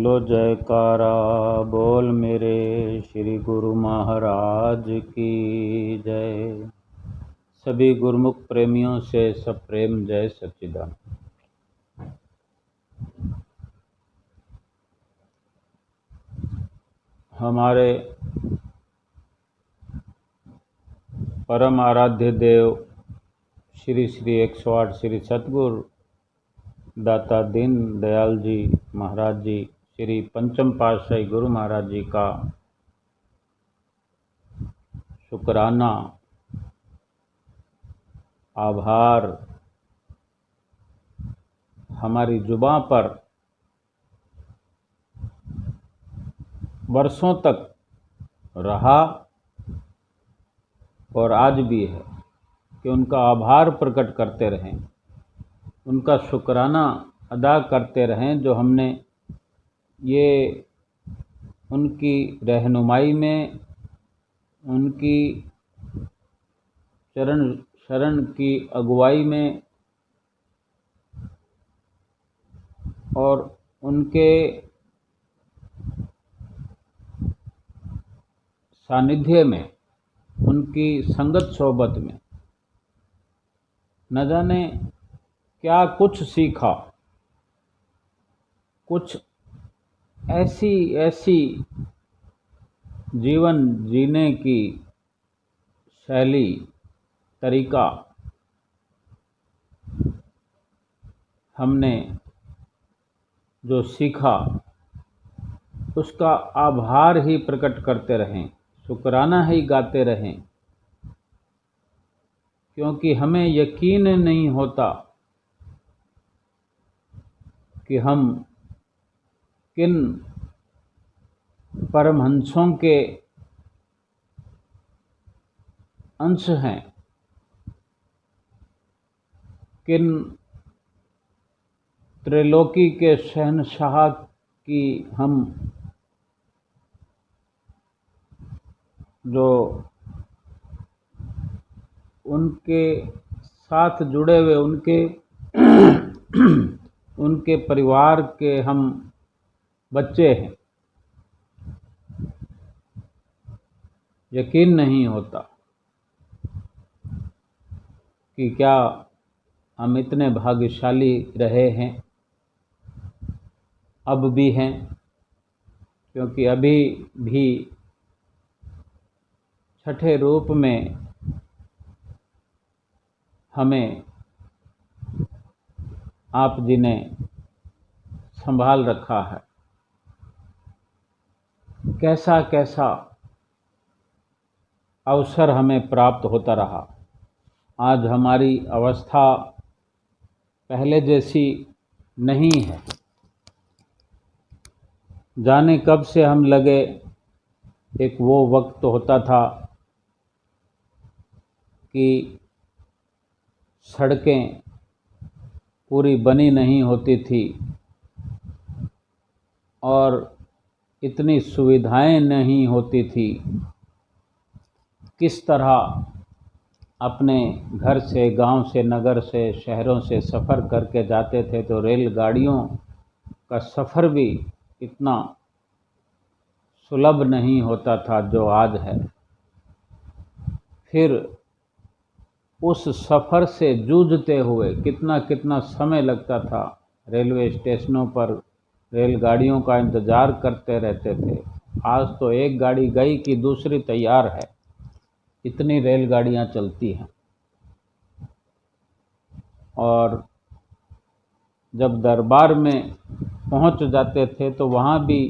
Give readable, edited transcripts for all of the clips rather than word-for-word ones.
बोलो जयकारा बोल मेरे श्री गुरु महाराज की जय। सभी गुरुमुख प्रेमियों से सब प्रेम जय सच्चिदानंद। हमारे परम आराध्य देव श्री श्री 108 श्री सतगुरु दाता दीन दयाल जी महाराज जी, श्री पंचम पातशाही गुरु महाराज जी का शुक्राना आभार हमारी जुबां पर वर्षों तक रहा और आज भी है कि उनका आभार प्रकट करते रहें, उनका शुक्राना अदा करते रहें जो हमने ये उनकी रहनुमाई में, उनकी चरण शरण की अगुवाई में और उनके सानिध्य में, उनकी संगत सोबत में न जाने क्या कुछ सीखा, कुछ ऐसी जीवन जीने की शैली, तरीका हमने जो सीखा उसका आभार ही प्रकट करते रहें, शुक्राना ही गाते रहें, क्योंकि हमें यकीन नहीं होता कि हम किन परमहंसों के अंश हैं, किन त्रिलोकी के शहंशाह की हम जो उनके साथ जुड़े हुए उनके परिवार के हम बच्चे हैं। यकीन नहीं होता कि क्या हम इतने भाग्यशाली रहे हैं, अब भी हैं, क्योंकि अभी भी छठे रूप में हमें आप जी ने संभाल रखा है। कैसा कैसा अवसर हमें प्राप्त होता रहा। आज हमारी अवस्था पहले जैसी नहीं है। जाने कब से हम लगे, एक वो वक्त होता था कि सड़कें पूरी बनी नहीं होती थी और इतनी सुविधाएं नहीं होती थी। किस तरह अपने घर से, गांव से, नगर से, शहरों से सफ़र करके जाते थे तो रेलगाड़ियों का सफ़र भी इतना सुलभ नहीं होता था जो आज है। फिर उस सफ़र से जूझते हुए कितना समय लगता था। रेलवे स्टेशनों पर रेलगाड़ियों का इंतज़ार करते रहते थे। आज तो एक गाड़ी गई कि दूसरी तैयार है, इतनी रेलगाड़ियां चलती हैं। और जब दरबार में पहुंच जाते थे तो वहां भी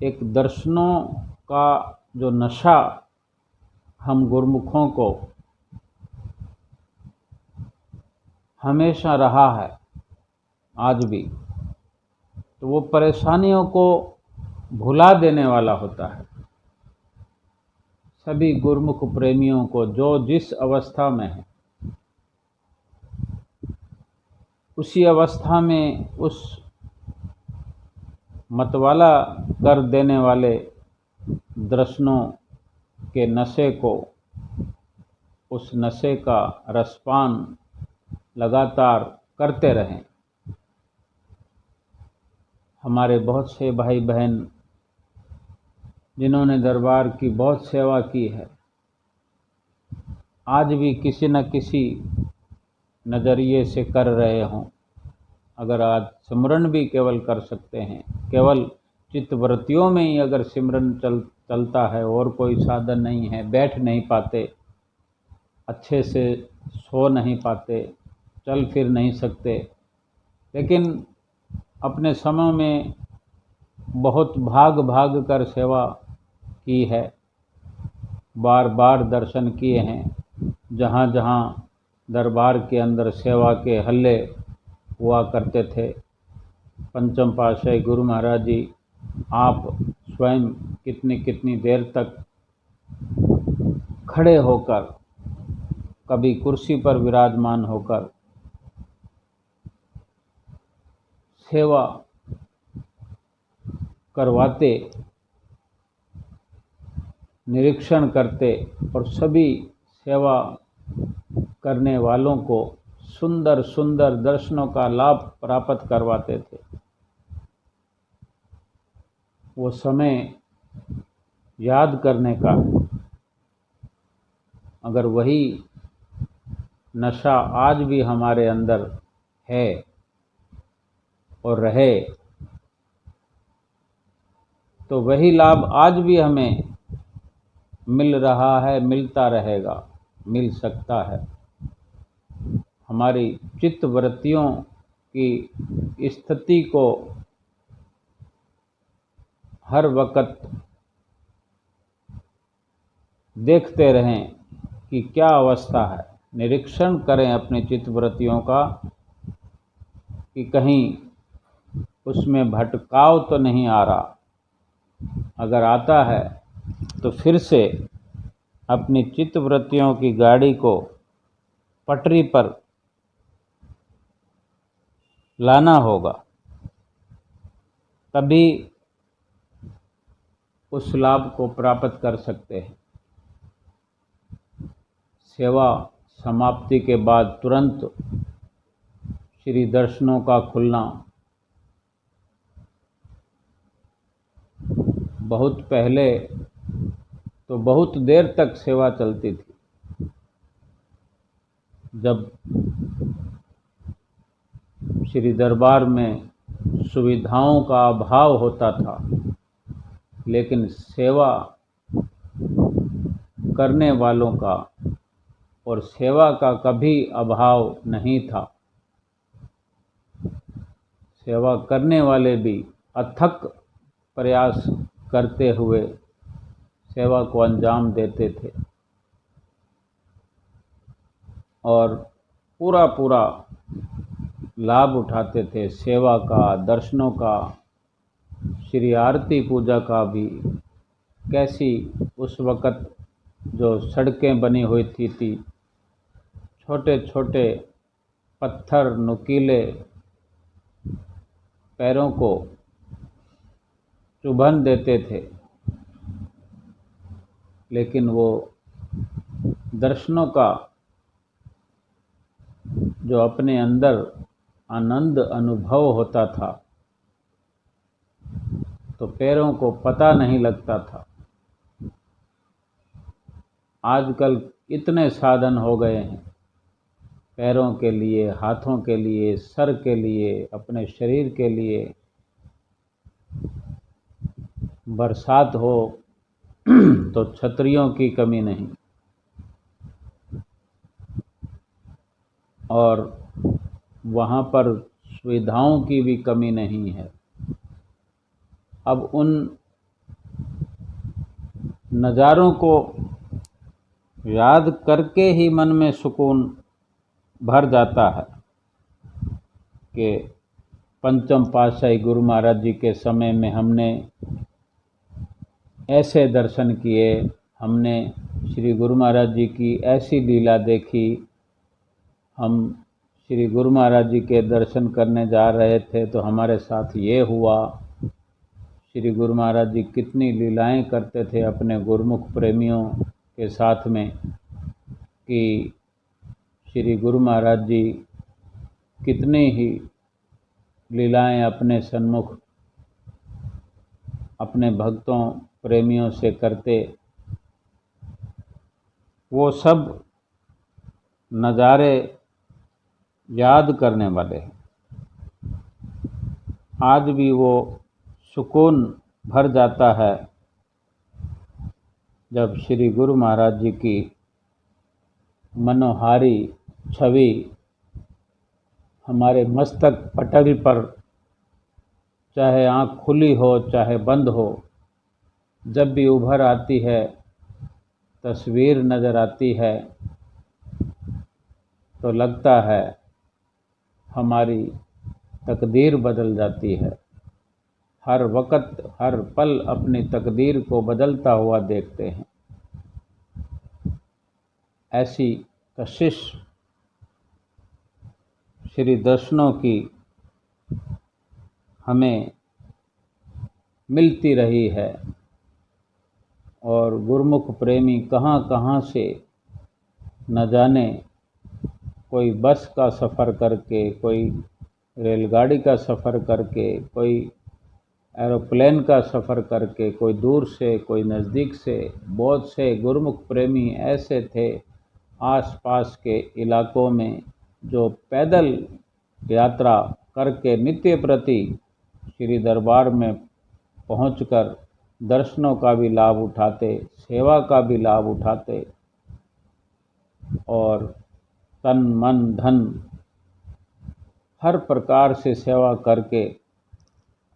एक दर्शनों का जो नशा हम गुरमुखों को हमेशा रहा है, आज भी, तो वो परेशानियों को भुला देने वाला होता है। सभी गुरमुख प्रेमियों को जो जिस अवस्था में है, उसी अवस्था में उस मतवाला कर देने वाले दर्शनों के नशे को, उस नशे का रसपान लगातार करते रहें। हमारे बहुत से भाई बहन जिन्होंने दरबार की बहुत सेवा की है, आज भी किसी न किसी नज़रिए से कर रहे हों। अगर आज सिमरन भी केवल कर सकते हैं, केवल चित्तवृत्तियों में ही अगर सिमरन चलता है और कोई साधन नहीं है, बैठ नहीं पाते, अच्छे से सो नहीं पाते, चल फिर नहीं सकते, लेकिन अपने समय में बहुत भाग भाग कर सेवा की है, बार बार दर्शन किए हैं। जहाँ जहाँ दरबार के अंदर सेवा के हल्ले हुआ करते थे, पंचम पातशाही गुरु महाराज जी आप स्वयं कितनी कितनी देर तक खड़े होकर, कभी कुर्सी पर विराजमान होकर सेवा करवाते, निरीक्षण करते और सभी सेवा करने वालों को सुंदर सुंदर दर्शनों का लाभ प्राप्त करवाते थे। वो समय याद करने का, अगर वही नशा आज भी हमारे अंदर है और रहे तो वही लाभ आज भी हमें मिल रहा है, मिलता रहेगा, मिल सकता है। हमारी चित्तवृत्तियों की स्थिति को हर वक्त देखते रहें कि क्या अवस्था है, निरीक्षण करें अपनी चित्तवृत्तियों का कि कहीं उसमें भटकाव तो नहीं आ रहा। अगर आता है तो फिर से अपनी चित्तवृत्तियों की गाड़ी को पटरी पर लाना होगा, तभी उस लाभ को प्राप्त कर सकते हैं। सेवा समाप्ति के बाद तुरंत श्री दर्शनों का खुलना, बहुत पहले तो बहुत देर तक सेवा चलती थी। जब श्री दरबार में सुविधाओं का अभाव होता था, लेकिन सेवा करने वालों का और सेवा का कभी अभाव नहीं था। सेवा करने वाले भी अथक प्रयास करते हुए सेवा को अंजाम देते थे और पूरा पूरा लाभ उठाते थे सेवा का, दर्शनों का, श्री आरती पूजा का भी। कैसी उस वक़्त जो सड़कें बनी हुई थी, छोटे छोटे पत्थर नुकीले पैरों को चुभन देते थे, लेकिन वो दर्शनों का जो अपने अंदर आनंद अनुभव होता था तो पैरों को पता नहीं लगता था। आजकल इतने साधन हो गए हैं पैरों के लिए, हाथों के लिए, सर के लिए, अपने शरीर के लिए। बरसात हो तो छतरियों की कमी नहीं और वहाँ पर सुविधाओं की भी कमी नहीं है। अब उन नज़ारों को याद करके ही मन में सुकून भर जाता है कि पंचम पातशाही गुरु महाराज जी के समय में हमने ऐसे दर्शन किए, हमने श्री गुरु महाराज जी की ऐसी लीला देखी। हम श्री गुरु महाराज जी के दर्शन करने जा रहे थे तो हमारे साथ ये हुआ। श्री गुरु महाराज जी कितनी लीलाएं करते थे अपने गुरुमुख प्रेमियों के साथ में कि श्री गुरु महाराज जी कितनी ही लीलाएं अपने सन्मुख अपने भक्तों प्रेमियों से करते, वो सब नज़ारे याद करने वाले हैं। आज भी वो सुकून भर जाता है जब श्री गुरु महाराज जी की मनोहारी छवि हमारे मस्तक पटल पर, चाहे आँख खुली हो चाहे बंद हो, जब भी उभर आती है, तस्वीर नज़र आती है, तो लगता है हमारी तकदीर बदल जाती है। हर वक्त हर पल अपनी तकदीर को बदलता हुआ देखते हैं। ऐसी कशिश श्री दर्शनों की हमें मिलती रही है, और गुरुमुख प्रेमी कहाँ कहाँ से न जाने, कोई बस का सफ़र करके, कोई रेलगाड़ी का सफ़र करके, कोई एरोप्लेन का सफ़र करके, कोई दूर से कोई नज़दीक से, बहुत से गुरुमुख प्रेमी ऐसे थे आसपास के इलाकों में जो पैदल यात्रा करके नित्य प्रति श्री दरबार में पहुंचकर दर्शनों का भी लाभ उठाते, सेवा का भी लाभ उठाते, और तन मन धन हर प्रकार से सेवा करके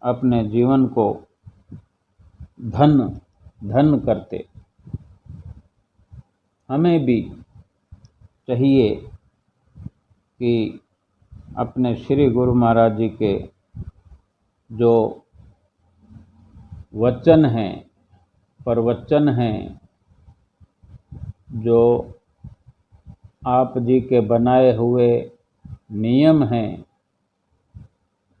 अपने जीवन को धन धन करते। हमें भी चाहिए कि अपने श्री गुरु महाराज जी के जो वचन हैं, प्रवचन हैं, जो आप जी के बनाए हुए नियम हैं,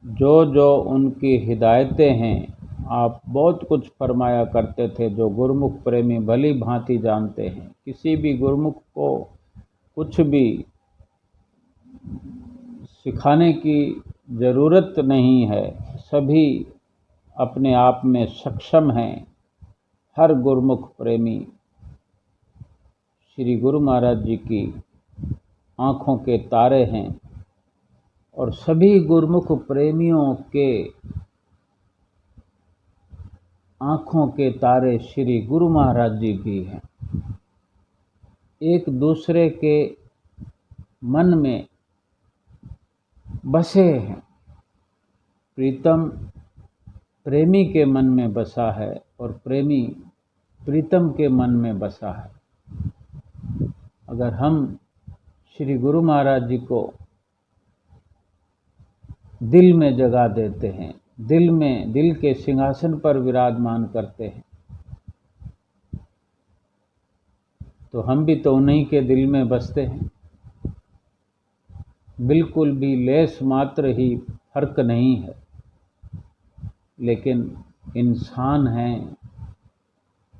जो जो उनकी हिदायतें हैं, आप बहुत कुछ फरमाया करते थे जो गुरुमुख प्रेमी भली भांति जानते हैं। किसी भी गुरुमुख को कुछ भी सिखाने की ज़रूरत नहीं है, सभी अपने आप में सक्षम हैं। हर गुरुमुख प्रेमी श्री गुरु महाराज जी की आँखों के तारे हैं, और सभी गुरुमुख प्रेमियों के आँखों के तारे श्री गुरु महाराज जी भी हैं। एक दूसरे के मन में बसे हैं। प्रीतम प्रेमी के मन में बसा है, और प्रेमी प्रीतम के मन में बसा है। अगर हम श्री गुरु महाराज जी को दिल में जगा देते हैं, दिल के सिंहासन पर विराजमान करते हैं, तो हम भी तो उन्हीं के दिल में बसते हैं। बिल्कुल भी लेस मात्र ही फर्क नहीं है, लेकिन इंसान हैं,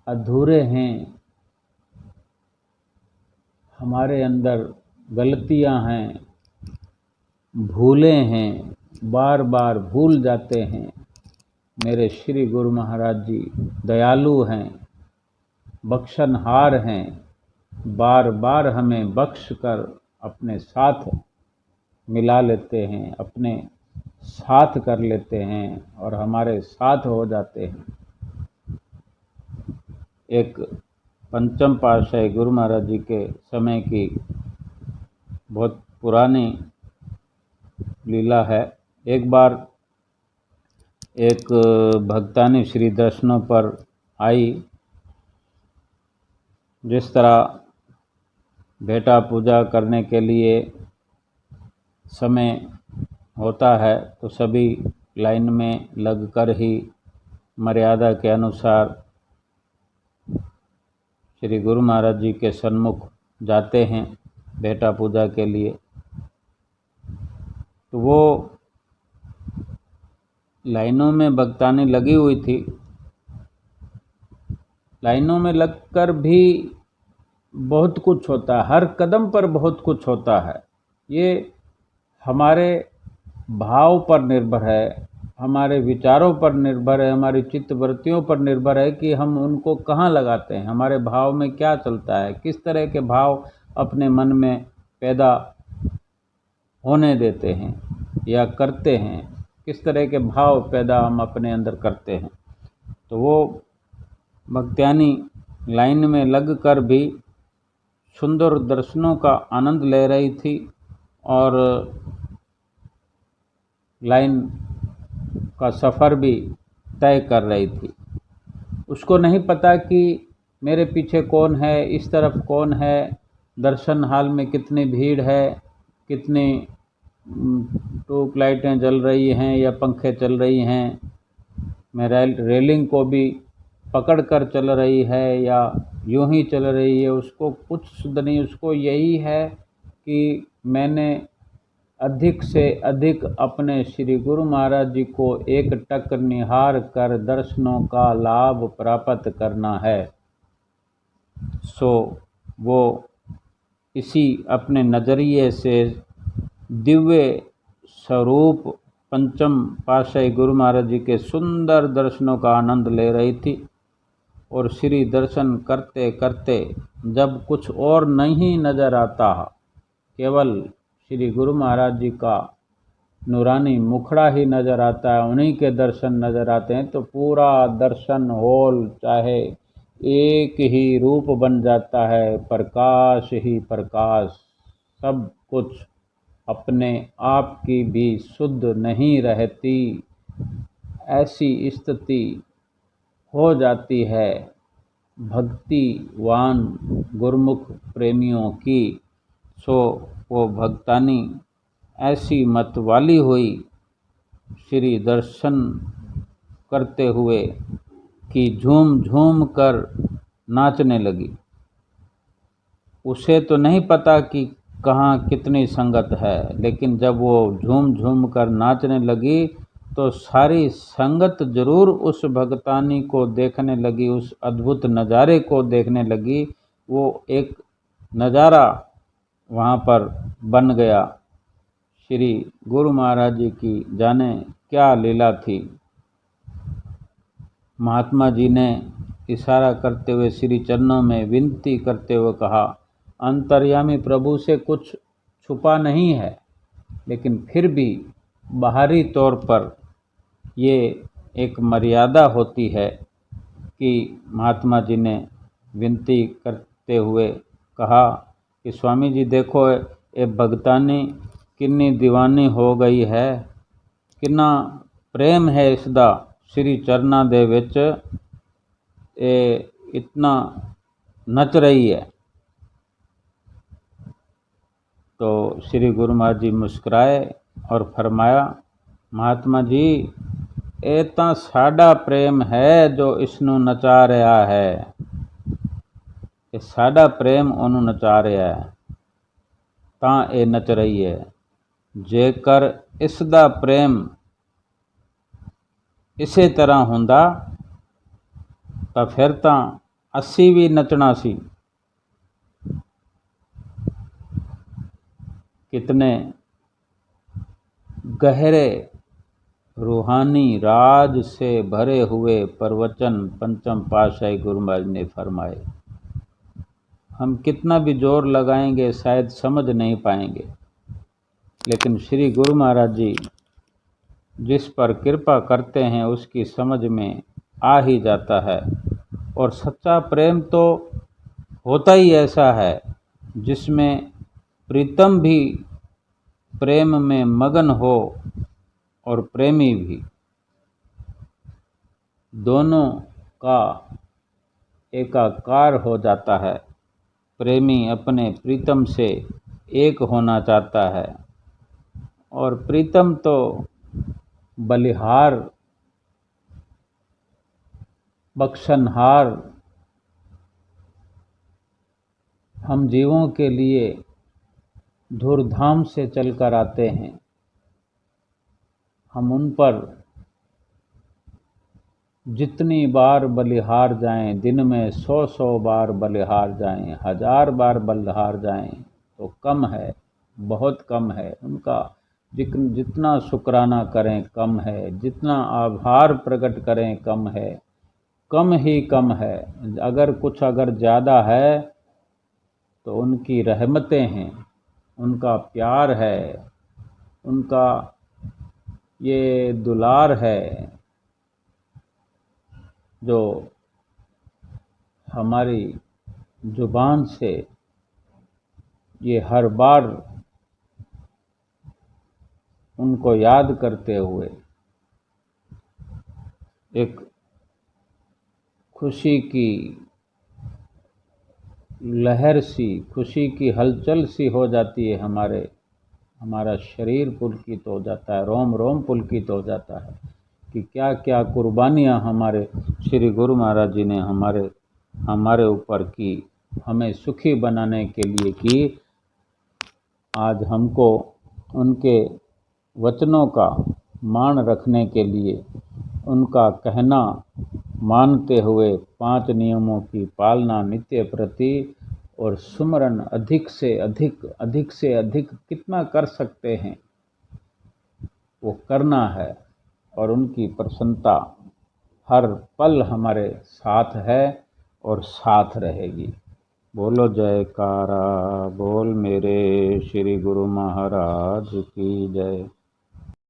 अधूरे हैं, हमारे अंदर गलतियां हैं, भूलें हैं, बार बार भूल जाते हैं। मेरे श्री गुरु महाराज जी दयालु हैं, बख्शनहार हैं, बार बार हमें बख्श कर अपने साथ मिला लेते हैं, अपने साथ कर लेते हैं, और हमारे साथ हो जाते हैं। एक पंचम पातशाही गुरु महाराज जी के समय की बहुत पुरानी लीला है। एक बार एक भक्तानी श्री दर्शनों पर आई। जिस तरह भेटा पूजा करने के लिए समय होता है, तो सभी लाइन में लगकर ही मर्यादा के अनुसार श्री गुरु महाराज जी के सन्मुख जाते हैं भेटा पूजा के लिए। तो वो लाइनों में भक्तानी लगी हुई थी। लाइनों में लगकर भी बहुत कुछ होता है, हर कदम पर बहुत कुछ होता है। ये हमारे भाव पर निर्भर है, हमारे विचारों पर निर्भर है, हमारी चित्तवृत्तियों पर निर्भर है कि हम उनको कहाँ लगाते हैं, हमारे भाव में क्या चलता है, किस तरह के भाव अपने मन में पैदा होने देते हैं या करते हैं, किस तरह के भाव पैदा हम अपने अंदर करते हैं। तो वो भक्त्यानी लाइन में लगकर भी सुंदर दर्शनों का आनंद ले रही थी और लाइन का सफ़र भी तय कर रही थी। उसको नहीं पता कि मेरे पीछे कौन है, इस तरफ कौन है, दर्शन हाल में कितनी भीड़ है, कितनी ट्यूब लाइटें जल रही हैं या पंखे चल रही हैं, मैं रेलिंग को भी पकड़ कर चल रही है या यूं ही चल रही है, उसको कुछ सुध नहीं। उसको यही है कि मैंने अधिक से अधिक अपने श्री गुरु महाराज जी को एक टक निहार कर दर्शनों का लाभ प्राप्त करना है। सो वो इसी अपने नज़रिए से दिव्य स्वरूप पंचम पातशाही गुरु महाराज जी के सुंदर दर्शनों का आनंद ले रही थी। और श्री दर्शन करते करते जब कुछ और नहीं नज़र आता, केवल श्री गुरु महाराज जी का नूरानी मुखड़ा ही नज़र आता है, उन्हीं के दर्शन नज़र आते हैं, तो पूरा दर्शन हॉल चाहे एक ही रूप बन जाता है, प्रकाश ही प्रकाश। सब कुछ अपने आप की भी शुद्ध नहीं रहती, ऐसी स्थिति हो जाती है भक्तिवान गुरुमुख प्रेमियों की। सो वो भक्तानी ऐसी मतवाली हुई श्री दर्शन करते हुए कि झूम झूम कर नाचने लगी। उसे तो नहीं पता कि कहाँ कितनी संगत है, लेकिन जब वो झूम झूम कर नाचने लगी तो सारी संगत जरूर उस भगतानी को देखने लगी, उस अद्भुत नज़ारे को देखने लगी। वो एक नज़ारा वहाँ पर बन गया। श्री गुरु महाराज जी की जाने क्या लीला थी। महात्मा जी ने इशारा करते हुए श्री चरणों में विनती करते हुए कहा, अंतर्यामी प्रभु से कुछ छुपा नहीं है, लेकिन फिर भी बाहरी तौर पर ये एक मर्यादा होती है कि महात्मा जी ने विनती करते हुए कहा कि स्वामी जी देखो, ये भगतानी किन्नी दीवानी हो गई है, किन्ना प्रेम है इसदा श्री चरना दे विच, इतना नच रही है। तो श्री गुरु महाराज जी मुस्कुराए और फरमाया, महात्मा जी ये तो साडा प्रेम है जो इसनू नचा रहा है, ये साडा प्रेम ओनू नचा रहा है, तां ये नच रही है। जेकर इसदा प्रेम इसे तरह हुंदा तो फिर तो असी भी नचना सी। कितने गहरे रूहानी राज से भरे हुए प्रवचन पंचम पातशाही गुरु महाराज ने फरमाए। हम कितना भी जोर लगाएंगे शायद समझ नहीं पाएंगे, लेकिन श्री गुरु महाराज जी जिस पर कृपा करते हैं उसकी समझ में आ ही जाता है। और सच्चा प्रेम तो होता ही ऐसा है जिसमें प्रीतम भी प्रेम में मगन हो और प्रेमी भी, दोनों का एकाकार हो जाता है। प्रेमी अपने प्रीतम से एक होना चाहता है और प्रीतम तो बलिहार बख्शनहार हम जीवों के लिए धूर्धाम से चलकर आते हैं। हम उन पर जितनी बार बलिहार जाएं, दिन में 100 बार बलिहार जाएं, 1000 बार बलिहार जाएं तो कम है, बहुत कम है। उनका जितना शुक्राना करें कम है, जितना आभार प्रकट करें कम है, कम ही कम है। अगर ज़्यादा है तो उनकी रहमतें हैं, उनका प्यार है, उनका ये दुलार है जो हमारी जुबान से ये हर बार उनको याद करते हुए एक खुशी की लहर सी, खुशी की हलचल सी हो जाती है। हमारा शरीर पुलकित हो जाता है, रोम रोम पुलकित हो जाता है कि क्या क्या कुर्बानियाँ हमारे श्री गुरु महाराज जी ने हमारे ऊपर की, हमें सुखी बनाने के लिए की। आज हमको उनके वचनों का मान रखने के लिए, उनका कहना मानते हुए 5 नियमों की पालना नित्य प्रति और सुमरन अधिक से अधिक कितना कर सकते हैं वो करना है। और उनकी प्रसन्नता हर पल हमारे साथ है और साथ रहेगी। बोलो जयकारा, बोल मेरे श्री गुरु महाराज की जय।